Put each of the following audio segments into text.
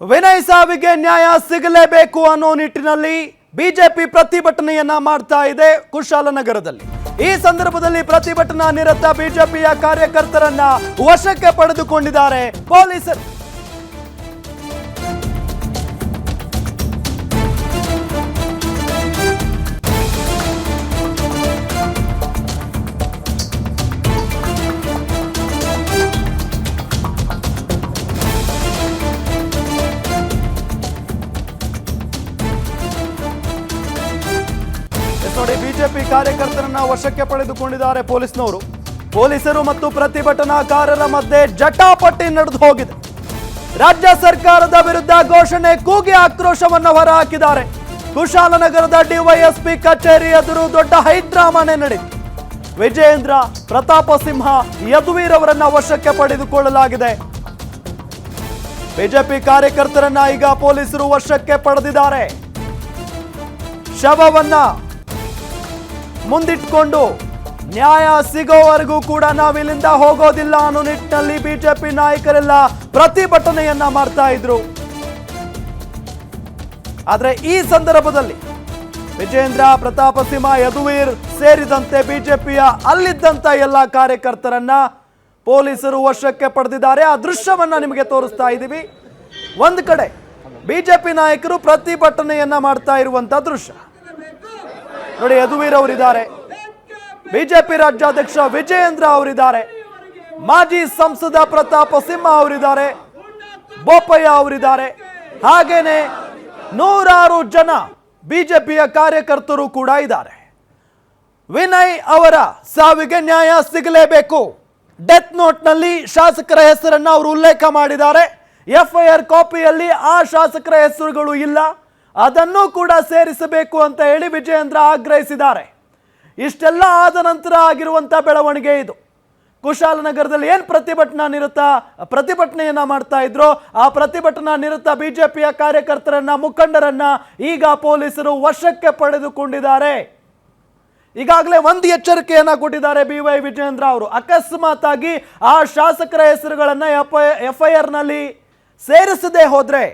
ವಿನಯ್ ಸಾವಿಗೆ ನ್ಯಾಯ ಸಿಗಲೇಬೇಕು ಅನ್ನೋ ನಿಟ್ಟಿನಲ್ಲಿ ಬಿಜೆಪಿ ಪ್ರತಿಭಟನೆಯನ್ನ ಮಾಡ್ತಾ ಇದೆ ಕುಶಾಲನಗರದಲ್ಲಿ. ಈ ಸಂದರ್ಭದಲ್ಲಿ ಪ್ರತಿಭಟನಾ ನಿರತ ಬಿಜೆಪಿಯ ಕಾರ್ಯಕರ್ತರನ್ನ ವಶಕ್ಕೆ ಪಡೆದುಕೊಂಡಿದ್ದಾರೆ ಪೊಲೀಸರು. ನೋಡಿ, ಬಿಜೆಪಿ ಕಾರ್ಯಕರ್ತರನ್ನ ವಶಕ್ಕೆ ಪಡೆದುಕೊಂಡಿದ್ದಾರೆ ಪೊಲೀಸರು ಮತ್ತು ಪ್ರತಿಭಟನಾಕಾರರ ಮಧ್ಯೆ ಜಟಾಪಟಿ ನಡೆದು ಹೋಗಿದೆ. ರಾಜ್ಯ ಸರ್ಕಾರದ ವಿರುದ್ಧ ಘೋಷಣೆ ಕೂಗಿ ಆಕ್ರೋಶವನ್ನು ಹೊರಹಾಕಿದ್ದಾರೆ. ಕುಶಾಲನಗರದ ಡಿವೈಎಸ್ಪಿ ಕಚೇರಿ ಎದುರು ದೊಡ್ಡ ಹೈಡ್ರಾಮಾನೆ ನಡೆಯಿತು. ವಿಜಯೇಂದ್ರ, ಪ್ರತಾಪ ಸಿಂಹ, ಯದುವೀರ್ ಅವರನ್ನ ವಶಕ್ಕೆ ಪಡೆದುಕೊಳ್ಳಲಾಗಿದೆ. ಬಿಜೆಪಿ ಕಾರ್ಯಕರ್ತರನ್ನ ಈಗ ಪೊಲೀಸರು ವಶಕ್ಕೆ ಪಡೆದಿದ್ದಾರೆ. ಶವವನ್ನ ಮುಂದಿಟ್ಕೊಂಡು ನ್ಯಾಯ ಸಿಗೋವರೆಗೂ ಕೂಡ ನಾವಿಲ್ಲಿಂದ ಹೋಗೋದಿಲ್ಲ ಅನ್ನೋ ನಿಟ್ಟಿನಲ್ಲಿ ಬಿಜೆಪಿ ನಾಯಕರೆಲ್ಲ ಪ್ರತಿಭಟನೆಯನ್ನ ಮಾಡ್ತಾ ಇದ್ರು. ಆದ್ರೆ ಈ ಸಂದರ್ಭದಲ್ಲಿ ವಿಜೇಂದ್ರ, ಪ್ರತಾಪ ಸಿಂಹ, ಯದುವೀರ್ ಸೇರಿದಂತೆ ಬಿಜೆಪಿಯ ಅಲ್ಲಿದ್ದಂತ ಎಲ್ಲ ಕಾರ್ಯಕರ್ತರನ್ನ ಪೊಲೀಸರು ವಶಕ್ಕೆ ಪಡೆದಿದ್ದಾರೆ. ಆ ದೃಶ್ಯವನ್ನ ನಿಮಗೆ ತೋರಿಸ್ತಾ ಇದ್ದೀವಿ. ಒಂದ್ ಕಡೆ ಬಿಜೆಪಿ ನಾಯಕರು ಪ್ರತಿಭಟನೆಯನ್ನ ಮಾಡ್ತಾ ಇರುವಂತ ದೃಶ್ಯ ನೋಡಿ. ಯದುವೀರ್ ಅವರಿದ್ದಾರೆ, ಬಿಜೆಪಿ ರಾಜ್ಯಾಧ್ಯಕ್ಷ ವಿಜಯೇಂದ್ರ ಅವರಿದ್ದಾರೆ, ಮಾಜಿ ಸಂಸದ ಪ್ರತಾಪ ಸಿಂಹ ಅವರಿದ್ದಾರೆ, ಬೋಪಯ್ಯ ಅವರಿದ್ದಾರೆ, ಹಾಗೇನೆ ನೂರಾರು ಜನ ಬಿಜೆಪಿಯ ಕಾರ್ಯಕರ್ತರು ಕೂಡ ಇದ್ದಾರೆ. ವಿನಯ್ ಅವರ ಸಾವಿಗೆ ನ್ಯಾಯ ಸಿಗಲೇಬೇಕು. ಡೆತ್ ನೋಟ್ನಲ್ಲಿ ಶಾಸಕರ ಹೆಸರನ್ನ ಅವರು ಉಲ್ಲೇಖ ಮಾಡಿದ್ದಾರೆ. ಎಫ್ಐಆರ್ ಕಾಪಿಯಲ್ಲಿ ಆ ಶಾಸಕರ ಹೆಸರುಗಳು ಇಲ್ಲ, ಅದನ್ನು ಕೂಡ ಸೇರಿಸಬೇಕು ಅಂತ ಹೇಳಿ ವಿಜಯೇಂದ್ರ ಆಗ್ರಹಿಸಿದ್ದಾರೆ. ಇಷ್ಟೆಲ್ಲ ಆದ ನಂತರ ಆಗಿರುವಂತಹ ಬೆಳವಣಿಗೆ ಇದು. ಕುಶಾಲನಗರದಲ್ಲಿ ಏನ್ ಪ್ರತಿಭಟನೆಯನ್ನ ಮಾಡ್ತಾ ಇದ್ರು, ಆ ಪ್ರತಿಭಟನಾ ನಿರತ ಬಿಜೆಪಿಯ ಕಾರ್ಯಕರ್ತರನ್ನ, ಮುಖಂಡರನ್ನ ಈಗ ಪೊಲೀಸರು ವಶಕ್ಕೆ ಪಡೆದುಕೊಂಡಿದ್ದಾರೆ. ಈಗಾಗಲೇ ಒಂದು ಎಚ್ಚರಿಕೆಯನ್ನ ಕೊಟ್ಟಿದ್ದಾರೆ BY ವಿಜಯೇಂದ್ರ ಅವರು. ಅಕಸ್ಮಾತ್ ಆಗಿ ಆ ಶಾಸಕರ ಹೆಸರುಗಳನ್ನ ಎಫ್ಐಆರ್ ನಲ್ಲಿ ಸೇರಿಸದೆ ಹೋದ್ರೆ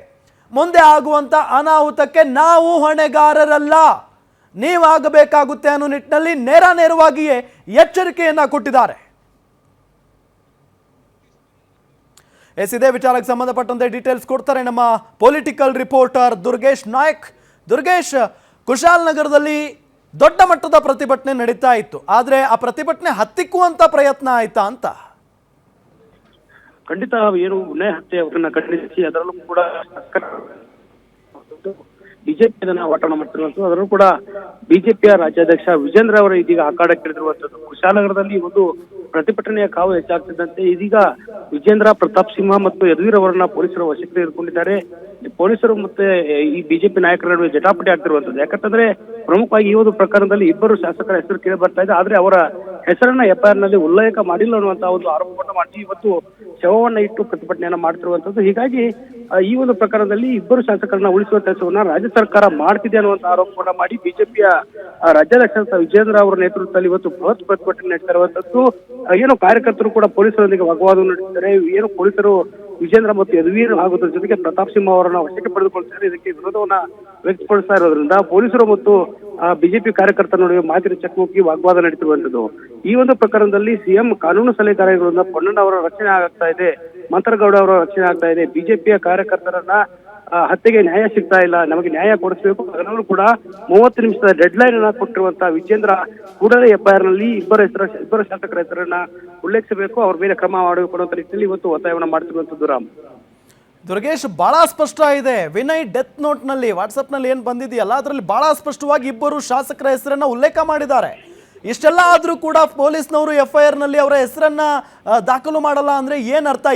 ಮುಂದೆ ಆಗುವಂತ ಅನಾಹುತಕ್ಕೆ ನಾವು ಹೊಣೆಗಾರರಲ್ಲ, ನೀವಾಗಬೇಕಾಗುತ್ತೆ ಅನ್ನೋ ನಿಟ್ಟಿನಲ್ಲಿ ನೇರವಾಗಿಯೇ ಎಚ್ಚರಿಕೆಯನ್ನ ಕೊಟ್ಟಿದ್ದಾರೆ. ಇದೇ ವಿಚಾರಕ್ಕೆ ಸಂಬಂಧಪಟ್ಟಂತೆ ಡೀಟೇಲ್ಸ್ ಕೊಡ್ತಾರೆ ನಮ್ಮ ಪೊಲಿಟಿಕಲ್ ರಿಪೋರ್ಟರ್ ದುರ್ಗೇಶ್ ನಾಯಕ್. ದುರ್ಗೇಶ್, ಕುಶಾಲನಗರದಲ್ಲಿ ದೊಡ್ಡ ಮಟ್ಟದ ಪ್ರತಿಭಟನೆ ನಡೀತಾ ಇತ್ತು, ಆದ್ರೆ ಆ ಪ್ರತಿಭಟನೆ ಹತ್ತಿಕ್ಕುವಂತ ಪ್ರಯತ್ನ ಆಯ್ತಾ ಅಂತ? ಖಂಡಿತ ಏನು ವಿನಯ್ ಹತ್ಯೆ ಅವರನ್ನ ಖಂಡಿಸಿ ಅದರಲ್ಲೂ ಕೂಡ ಬಿಜೆಪಿ ಅದನ್ನ ವಾಟಾಣ ಮಾಡ್ತಿರುವಂತದ್ದು, ಅದರಲ್ಲೂ ಕೂಡ ಬಿಜೆಪಿಯ ರಾಜ್ಯಾಧ್ಯಕ್ಷ ವಿಜೇಂದ್ರ ಅವರು ಇದೀಗ ಆಕಾಡಕ್ಕಿಳಿದಿರುವಂತದ್ದು. ಕುಶಾಲನಗರದಲ್ಲಿ ಒಂದು ಪ್ರತಿಭಟನೆಯ ಕಾವು ಹೆಚ್ಚಾಗ್ತಿದ್ದಂತೆ ಇದೀಗ ವಿಜೇಂದ್ರ, ಪ್ರತಾಪ್ ಸಿಂಹ ಮತ್ತು ಯದುವೀರ್ ಅವರನ್ನ ಪೊಲೀಸರು ವಶಕ್ಕೆ ತೆಗೆದುಕೊಂಡಿದ್ದಾರೆ. ಪೊಲೀಸರು ಮತ್ತೆ ಈ ಬಿಜೆಪಿ ನಾಯಕರ ನಡುವೆ ಜಟಾಪಟಿ ಆಗ್ತಿರುವಂತದ್ದು. ಯಾಕಂತಂದ್ರೆ ಪ್ರಮುಖವಾಗಿ ಈ ಒಂದು ಪ್ರಕರಣದಲ್ಲಿ ಇಬ್ಬರು ಶಾಸಕರ ಹೆಸರು ಕೇಳಿ ಬರ್ತಾ ಇದೆ, ಆದ್ರೆ ಅವರ ಹೆಸರನ್ನ ಎಫ್ಐಆರ್ ನಲ್ಲಿ ಉಲ್ಲೇಖ ಮಾಡಿಲ್ಲ ಅನ್ನುವಂತಹ ಒಂದು ಆರೋಪವನ್ನು ಮಾಡಿ ಇವತ್ತು ಶವವನ್ನ ಇಟ್ಟು ಪ್ರತಿಭಟನೆಯನ್ನ ಮಾಡ್ತಿರುವಂತದ್ದು. ಹೀಗಾಗಿ ಈ ಒಂದು ಪ್ರಕರಣದಲ್ಲಿ ಇಬ್ಬರು ಶಾಸಕರನ್ನ ಉಳಿಸುವ ಕೆಲಸವನ್ನ ರಾಜ್ಯ ಸರ್ಕಾರ ಮಾಡ್ತಿದೆ ಅನ್ನುವಂತಹ ಆರೋಪವನ್ನ ಮಾಡಿ ಬಿಜೆಪಿಯ ರಾಜ್ಯಾಧ್ಯಕ್ಷ ವಿಜೇಂದ್ರ ಅವರ ನೇತೃತ್ವದಲ್ಲಿ ಇವತ್ತು ಬೃಹತ್ ಪ್ರತಿಭಟನೆ ನಡೆಸ್ತಾ ಇರುವಂತದ್ದು. ಏನು ಕಾರ್ಯಕರ್ತರು ಕೂಡ ಪೊಲೀಸರೊಂದಿಗೆ ವಾಗ್ವಾದ ನಡೆಸಿದ್ದಾರೆ. ಏನು ಪೊಲೀಸರು ವಿಜೇಂದ್ರ ಮತ್ತು ಯದುವೀರ್ ಹಾಗೂ ಜೊತೆಗೆ ಪ್ರತಾಪ್ ಸಿಂಹ ಅವರನ್ನ ವಶಕ್ಕೆ ಪಡೆದುಕೊಳ್ತಾರೆ. ಇದಕ್ಕೆ ವಿರೋಧವನ್ನ ವ್ಯಕ್ತಪಡಿಸ್ತಾ ಇರೋದ್ರಿಂದ ಪೊಲೀಸರು ಮತ್ತು ಬಿಜೆಪಿ ಕಾರ್ಯಕರ್ತರ ನಡುವೆ ಮಾತಿನ ಚಕಮಕಿ ವಾಗ್ವಾದ ನಡೆಸಿರುವಂತದ್ದು. ಈ ಒಂದು ಪ್ರಕರಣದಲ್ಲಿ ಸಿಎಂ ಕಾನೂನು ಸಲಹೆಗಾರರಿಂದ ಪೊನ್ನಣ್ಣ ಅವರ ರಕ್ಷಣೆ ಆಗ್ತಾ ಇದೆ, ಮಂತ್ರಗೌಡ ಅವರ ರಕ್ಷಣೆ ಆಗ್ತಾ ಇದೆ. ಬಿಜೆಪಿಯ ಕಾರ್ಯಕರ್ತರನ್ನ ಹತ್ಯೆಗೆ ನ್ಯಾಯ ಸಿಗ್ತಾ ಇಲ್ಲ, ನಮಗೆ ನ್ಯಾಯ ಕೊಡಿಸಬೇಕು, ಅದರಲ್ಲೂ ಕೂಡ 30 ನಿಮಿಷದ ಡೆಡ್ ಲೈನ್ ಅನ್ನ ಕೊಟ್ಟಿರುವಂತಹ ವಿಜೇಂದ್ರ ಕೂಡಲೇ ಎಫ್ಐಆರ್ ನಲ್ಲಿ ಇಬ್ಬರು ಶಾಸಕರ ಹೆಸರನ್ನ ಉಲ್ಲೇಖಿಸಬೇಕು, ಅವ್ರ ಮೇಲೆ ಕ್ರಮ ಮಾಡಬೇಕು ಅನ್ನೋ ರೀತಿಯಲ್ಲಿ ಇವತ್ತು ಒತ್ತಾಯವನ್ನ ಮಾಡ್ತಿರುವಂತದ್ದು. ರಾಮ್, ದುರ್ಗೇಶ್, ಬಹಳ ಸ್ಪಷ್ಟ ಇದೆ. ವಿನಯ್ ಡೆತ್ ನೋಟ್ ನಲ್ಲಿ ವಾಟ್ಸ್ಆಪ್ ನಲ್ಲಿ ಏನ್ ಬಂದಿದೆಯಲ್ಲ ಅದರಲ್ಲಿ ಬಹಳ ಸ್ಪಷ್ಟವಾಗಿ ಇಬ್ಬರು ಶಾಸಕರ ಹೆಸರನ್ನ ಉಲ್ಲೇಖ ಮಾಡಿದ್ದಾರೆ. ಇಷ್ಟೆಲ್ಲ ಆದ್ರೂ ಕೂಡ ಪೊಲೀಸ್ನವರು ಎಫ್ಐಆರ್ ನಲ್ಲಿ ಅವರ ಹೆಸರನ್ನ ದಾಖಲು ಮಾಡಲ್ಲ ಅಂದ್ರೆ ಏನ್ ಅರ್ಥ?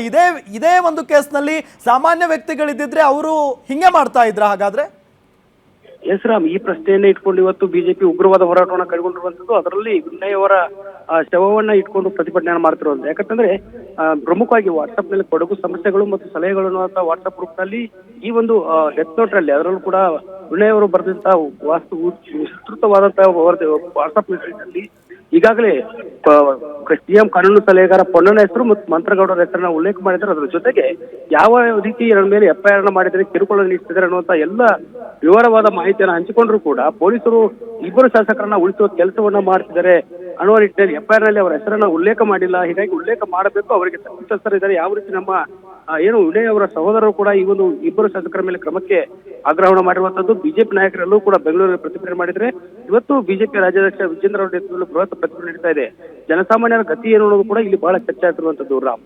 ಇದೇ ಒಂದು ಕೇಸ್ನಲ್ಲಿ ಸಾಮಾನ್ಯ ವ್ಯಕ್ತಿಗಳಿದ್ದಿದ್ರೆ ಅವರು ಹಿಂಗೆ ಮಾಡ್ತಾ ಇದ್ರ ಹಾಗಾದ್ರೆ? ಎಸ್ ರಾಮ್, ಈ ಪ್ರಶ್ನೆಯನ್ನ ಇಟ್ಕೊಂಡು ಇವತ್ತು ಬಿಜೆಪಿ ಉಗ್ರವಾದ ಹೋರಾಟವನ್ನ ಕೈಗೊಂಡಿರುವಂತದ್ದು. ಅದರಲ್ಲಿ ವಿನಯ್ ಅವರ ಶವವನ್ನ ಇಟ್ಕೊಂಡು ಪ್ರತಿಭಟನೆ ಮಾಡ್ತಿರುವಂತ. ಯಾಕಂತಂದ್ರೆ ಪ್ರಮುಖವಾಗಿ ವಾಟ್ಸ್ಆಪ್ ನಲ್ಲಿ ಕೊಡಗು ಸಮಸ್ಯೆಗಳು ಮತ್ತು ಸಲಹೆಗಳು ಅಂತ ವಾಟ್ಸ್ಆಪ್ ಗ್ರೂಪ್ ನಲ್ಲಿ ಈ ಒಂದು ಡೆತ್ ನೋಟ್ ನಲ್ಲಿ ಅದರಲ್ಲೂ ಕೂಡ ವಿನಯ್ ಅವರು ಬರೆದಂತಹ ವಿಸ್ತೃತವಾದಂತಹ ವಾಟ್ಸ್ಆಪ್ ಮೆಸೇಜ್ ನಲ್ಲಿ ಈಗಾಗಲೇ ಸಿಎಂ ಕಾನೂನು ಸಲಹೆಗಾರ ಪೊನ್ನಣ್ಣ ಹೆಸರು ಮತ್ತು ಮಂತ್ರಗೌಡರ ಹೆಸರನ್ನ ಉಲ್ಲೇಖ ಮಾಡಿದ್ದಾರೆ. ಅದರ ಜೊತೆಗೆ ಯಾವ ರೀತಿ ನನ್ನ ಮೇಲೆ FIR ಮಾಡಿದರೆ ಕಿರುಕುಳ ನೀಡ್ತಿದ್ದಾರೆ ಅನ್ನುವಂತ ಎಲ್ಲ ವಿವರವಾದ ಮಾಹಿತಿಯನ್ನು ಹಂಚಿಕೊಂಡ್ರು ಕೂಡ ಪೊಲೀಸರು ಇಬ್ಬರು ಶಾಸಕರನ್ನ ಉಳಿಸುವ ಕೆಲಸವನ್ನ ಮಾಡ್ತಿದ್ದಾರೆ ಅನ್ನುವ ನಿಟ್ಟಿನಲ್ಲಿ FIR ನಲ್ಲಿ ಅವರ ಹೆಸರನ್ನ ಉಲ್ಲೇಖ ಮಾಡಿಲ್ಲ. ಹೀಗಾಗಿ ಉಲ್ಲೇಖ ಮಾಡಬೇಕು, ಅವರಿಗೆ ತಪ್ಪಿತಸ್ಥರಿದ್ದಾರೆ. ಯಾವ ರೀತಿ ನಮ್ಮ ಏನು ವಿನಯ್ ಅವರ ಸಹೋದರರು ಕೂಡ ಈ ಒಂದು ಇಬ್ಬರು ಶಾಸಕರ ಮೇಲೆ ಕ್ರಮಕ್ಕೆ ಆಗ್ರಹವನ್ನು ಮಾಡಿರುವಂತದ್ದು. ಬಿಜೆಪಿ ನಾಯಕರೆಲ್ಲೂ ಕೂಡ ಬೆಂಗಳೂರಲ್ಲಿ ಪ್ರತಿಭಟನೆ ಮಾಡಿದ್ರೆ ಇವತ್ತು ಬಿಜೆಪಿ ರಾಜ್ಯಾಧ್ಯಕ್ಷ ವಿಜೇಂದ್ರ ಅವರ ನೇತೃತ್ವದಲ್ಲಿ ಬೃಹತ್ ಪ್ರತಿಭಟನೆ ನಡೀತಾ ಇದೆ. ಜನಸಾಮಾನ್ಯರ ಗತಿ ಏನು ಅನ್ನೋದು ಕೂಡ ಇಲ್ಲಿ ಬಹಳ ಚರ್ಚೆ ಆಗ್ತಿರುವಂತದ್ದು. ರಾಮ್.